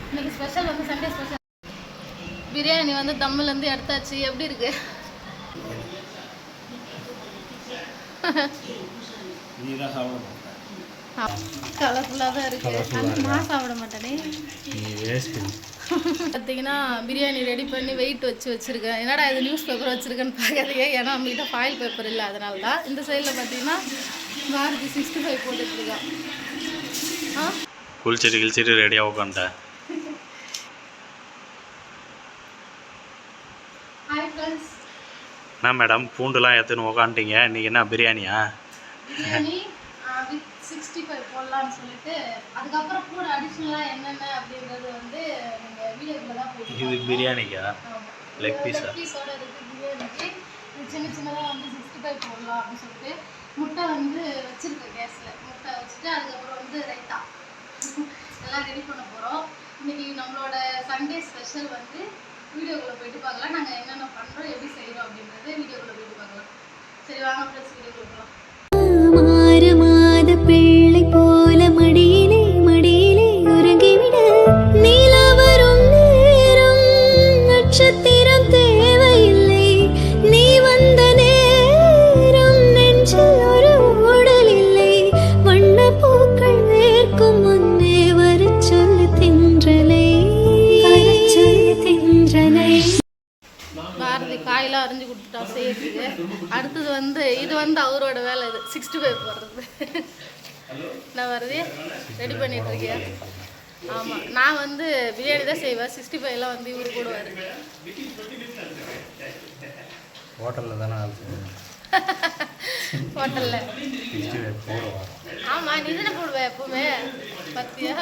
இன்னைக்கு ஸ்பெஷல் வந்து Sunday special biryani வந்து தம்மிலேருந்து எடுத்தாச்சு. எப்படி இருக்கு? கலர்ஃபுல்லாக தான் இருக்கு. ஆனால் நான் சாப்பிட மாட்டேனே. பார்த்தீங்கன்னா பிரியாணி ரெடி பண்ணி வெயிட் வச்சுருக்கேன். என்னடா இது நியூஸ் பேப்பர் வச்சுருக்கேன்னு பார்க்காதீங்க, ஏன்னா நம்மகிட்ட ஃபாயில் பேப்பர் இல்லை, அதனால தான். இந்த சைடில் பார்த்தீங்கன்னா பாரதி 65 போட்டுட்ருக்கேன். குளிச்சுட்டு ரெடியாக உட்காந்துட்டேன். என்ன மேடம் பூண்டுலாம் எடுத்துன்னு உக்காந்துட்டீங்க, இன்றைக்கி என்ன பிரியாணியா? பிரியாணி வித் 65 போடலான்னு சொல்லிட்டு, அதுக்கப்புறம் கூட அடிஷ்னலாக என்னென்ன அப்படின்றது வந்து நீங்கள் வீடியோக்குள்ள தான் போயிட்டு. இது பிரியாணிக்கா? லெக் பீஸா? லெக் பீஸோட இருக்குது பிரியாணிக்கு. சின்ன சின்னதாக வந்து 65 போடலாம் அப்படின்னு சொல்லிட்டு முட்டை வந்து வச்சுருக்கேன் கேஸில். முட்டை வச்சுட்டு அதுக்கப்புறம் வந்து ரைத்தா எல்லாம் ரெடி பண்ண போகிறோம். இன்றைக்கி நம்மளோட சண்டே ஸ்பெஷல் வந்து வீடியோக்குள்ளே போயிட்டு பார்க்கலாம். நாங்கள் என்னென்ன பண்ணுறோம், எப்படி செய்கிறோம் அப்படின்றத வீடியோக்குள்ளே போயிட்டு பார்க்கலாம். சரி வாங்க ஃப்ரெண்ட்ஸ், வீடியோக்குள்ளே போகலாம். பிள்ளை போல மடியிலே மடியிலே உறங்கிவிட நீலா வரும் நேரம் நட்சத்திரம் தேவையில்லை, நீ வந்த நேரம் நெஞ்சில் ஒரு ஊடல் இல்லை, வண்ண பூக்கள் வேர்க்கும் முன்னே வரச் சொல்லு தென்றலை, வரச் சொல்லு தென்றலை. பாரதி காயெல்லாம் அரிஞ்சு கொடுத்துட்டா செய்யறதுக்கு. அடுத்தது வந்து இது வந்து அவரோட வேலை, இது 65 போடுறது. நான் பாரதி ரெடி பண்ணிட்டு இருக்கேன். ஆமாம், நான் வந்து பிரியாணி தான் செய்வேன். 65 வந்து இவரு போடுவார். ஹோட்டலில் தானே ஹோட்டலில்? ஆமாம், நீ தானே போடுவேன் எப்பவுமே. பத்தியா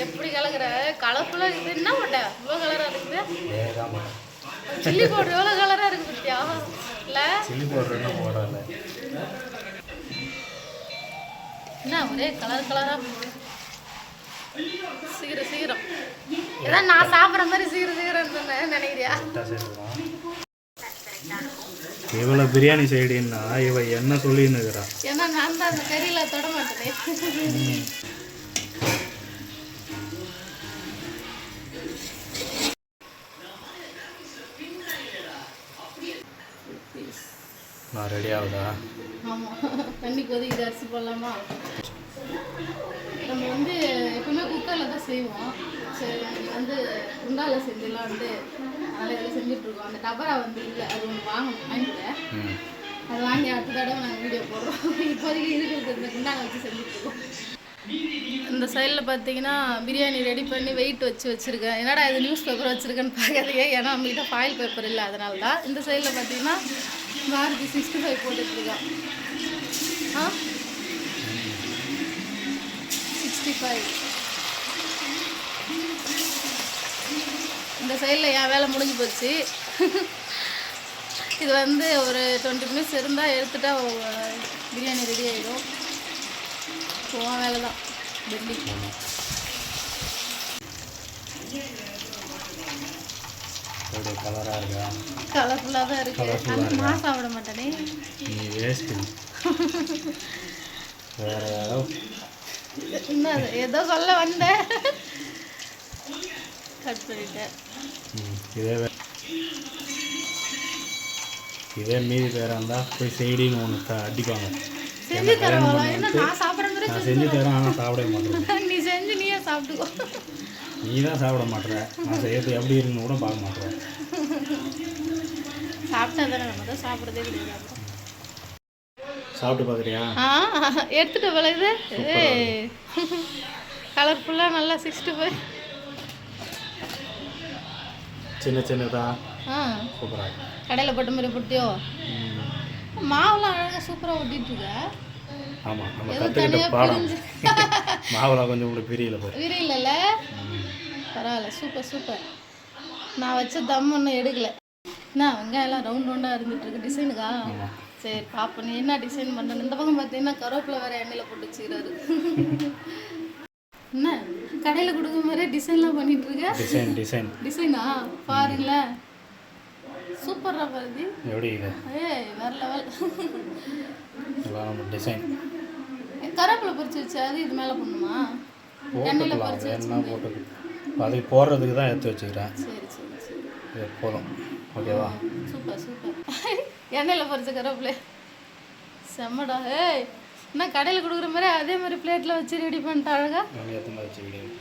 எப்படி கலக்குற? கலர்ஃபுல்லாக இருக்குது. என்ன போட்டேன் இவ்வளோ கலராக இருக்குது? சில்லி பவுடர் எவ்வளோ கலராக இருக்குது பத்தியா? இல்லை சில்லி பவுடர் போடல, என்ன ஒரே கலர் கலராக சீக்கிரம் ஏதாவது நான் சாப்பிட்ற மாதிரி சீக்கிரம் நினைக்கிறியா? இவ்வளோ பிரியாணி சைடுன்னா இவ என்ன சொல்லின்னுக்கிறா? ஏன்னா நான் தான் அந்த கறியில் தொட மாட்டேன். நான் ரெடி ஆகுதா? ஆமாம், தண்ணி கொதிக்குது. அரிசி போடலாமா? நம்ம வந்து எப்பவுமே குக்கரில் தான் செய்வோம். சரி, வந்து குண்டாவில் செஞ்சிடலாம் வந்து அதில் செஞ்சுட்ருக்கோம். அந்த டபரா வந்து இல்லை, அது ஒன்று வாங்கிட்டேன். அது வாங்கி அடுத்த தடவை நாங்கள் வீடியோ போடுறோம். இப்போதைக்கு இருக்கிறது இந்த குண்டாவில் வச்சு செஞ்சுட்ருக்கோம். இந்த சைடில் பார்த்தீங்கன்னா பிரியாணி ரெடி பண்ணி வெயிட் வச்சுருக்கேன். என்னடா இது நியூஸ் பேப்பர் வச்சுருக்கேன்னு பார்க்காதீங்க, ஏன்னா நம்மகிட்ட ஃபாயில் பேப்பர் இல்லை, அதனால தான். இந்த சைடில் பார்த்தீங்கன்னா பாரதி 65 போட்டுட்ருக்கேன். 65. இந்த சைடில் என் வேலை முடிஞ்சு போச்சு. இது வந்து ஒரு 20 மினிட்ஸ் இருந்தால் எடுத்துட்டா பிரியாணி ரெடி ஆகிடும். போவான் வேலை தான். டெல்லி கலராக இருக்கா? கலர்ஃபுல்லாக தான் இருக்கு. ஆனால் நான் சாப்பிட மாட்டேனே. நீ வேஸ்ட். வேற யாரோ என்ன ஏதோ சொல்ல வந்தேன், கட் பண்ணிட்டேன். இதே மீதி பேராக இருந்தால் போய் செய்டின்னு ஒன்று அடிப்பாங்க. செஞ்சு தரேன், நான் சாப்பிட்ற மாதிரி நான் செஞ்சு தரேன், ஆனால் சாப்பிட மாட்டேன். நீ செஞ்சு நீயே சாப்பிட்டுக்கோ. நீ தான் சாப்பிட மாட்டேற, நான் செய்யறது எப்படி இருக்குன்னு கூட பார்க்க மாட்டேறேன். சாப்பிட்டா தானே, நம்ம தான் சாப்பிட்றதே கிடையாது. சாப்பிட்டு பார்க்குறியா? எடுத்துகிட்ட விளையுது. கலர்ஃபுல்லாக நல்லா 65 சின்ன சின்னதா சூப்பராக கடையில் போட்ட மாதிரி போட்டியோ? மாவுலாம் அழகாக சூப்பராக ஒட்டிகிட்ருக்க. ஆமாம், நம்ம கற்றுக்கிட்ட பாடம். மாவுலாம் கொஞ்சம் கூட பிரியல விரியல. பரவாயில்ல, சூப்பர் சூப்பர். நான் வச்ச தம் ஒன்றும் எடுக்கலை. என்ன வெங்காயம்லாம் ரவுண்டாக இருந்துகிட்ருக்கு டிசைனுக்கா? சரி பார்ப்போம் நீ என்ன டிசைன் பண்ணுறேன். இந்த பக்கம் பார்த்தீங்கன்னா கருவேப்பிலை வேறு எண்ணெயில் போட்டு வச்சுக்கிறாரு. என்ன கடையில் கொடுக்குற மாதிரியே டிசைன்லாம் பண்ணிகிட்ருக்க? டிசைனா பாருங்களேன், சூப்பரா பாரதி. எப்படி இது ஏய் வேற லெவல். எல்லாம் நம்ம டிசைன் கருவேப்பிலை பொரிச்சு வச்சு அது இது மேலே பண்ணுமா? எண்ணெயில் போட்டுக்கலாம், பொரிச்சு வேணும்னா போட்டு அதுக்கு போடுறதுக்கு தான் எடுத்து வச்சுக்கிறேன். சரி சரி சரி. இது போதும், ஓகேவா? Super super. எண்ணெயில் பொரிச்ச கருவேப்பிலை செம்மடா. ஏய் என்ன கடையில் கொடுக்குற மாதிரி அதே மாதிரி பிளேட்டில் வச்சு ரெடி பண்ணிட்டு அழகா ஏற்ற மாதிரி வச்சுக்கிட்டேன்.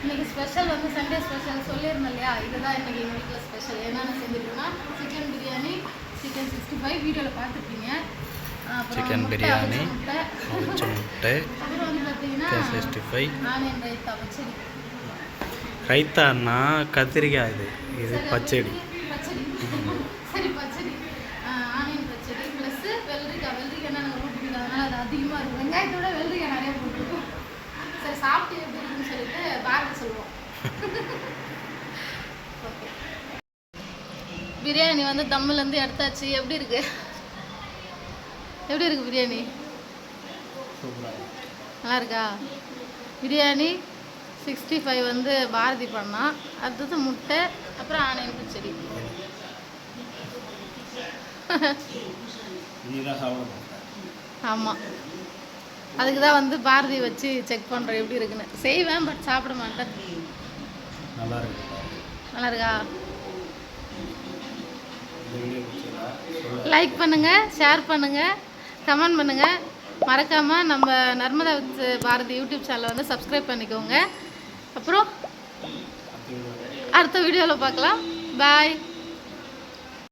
இன்னைக்கு ஸ்பெஷல் வந்து சண்டே ஸ்பெஷல் சொல்லியிருந்தேன் இல்லையா, இதுதான் இன்னைக்கு எங்கள் வீட்டில் ஸ்பெஷல். என்னென்ன செஞ்சுருக்கோன்னா சிக்கன் பிரியாணி, சிக்கன் 65 வீடியோவில் பார்த்துருப்பீங்க. சிக்கன் பிரியாணி, அவிச்ச முட்டை, அப்புறம் வந்து பார்த்தீங்கன்னா 65 ஆனியன் ரைத்தா பச்சடி. ரைத்தான்னா கத்திரிக்காய், இது பச்சடி. பச்சடி சரி பச்சடி, ஆனியன் பச்சடி ப்ளஸ் வெள்ளரிக்காய். வெள்ளரிக்காய் நாங்கள் ரொம்ப பிடிக்கும், அதனால் அது அதிகமாக இருக்கும். வெங்காயத்தோட வெள்ளரிக்காய் நிறைய போட்டுருக்கோம். சரி சாப்பிட்டு எப்படி இருக்குன்னு சொல்லிட்டு பாரதி சொல்லுவோம். ஓகே, பிரியாணி வந்து தம்மிலேருந்து எடுத்தாச்சு. எப்படி இருக்கு? எப்படி இருக்கு பிரியாணி? நல்லா இருக்கா? பிரியாணி 65 வந்து பாரதி பண்ணால், அடுத்தது முட்டை, அப்புறம் ஆனியன் பச்சடி. ஆமாம், அதுக்கு தான் வந்து பாரதி வச்சு செக் பண்ணுறேன் எப்படி இருக்குன்னு. செய்வேன் பட் சாப்பிட மாட்டேன். நல்லா இருக்கு. நல்லா இருக்கா? லைக் பண்ணுங்கள், ஷேர் பண்ணுங்கள், கமெண்ட் பண்ணுங்கள். மறக்காமல் நம்ம நர்மதா வித் பாரதி யூடியூப் சேனலை வந்து சப்ஸ்கிரைப் பண்ணிக்கோங்க. அப்புறம் அடுத்த வீடியோவில் பார்க்கலாம். பாய்.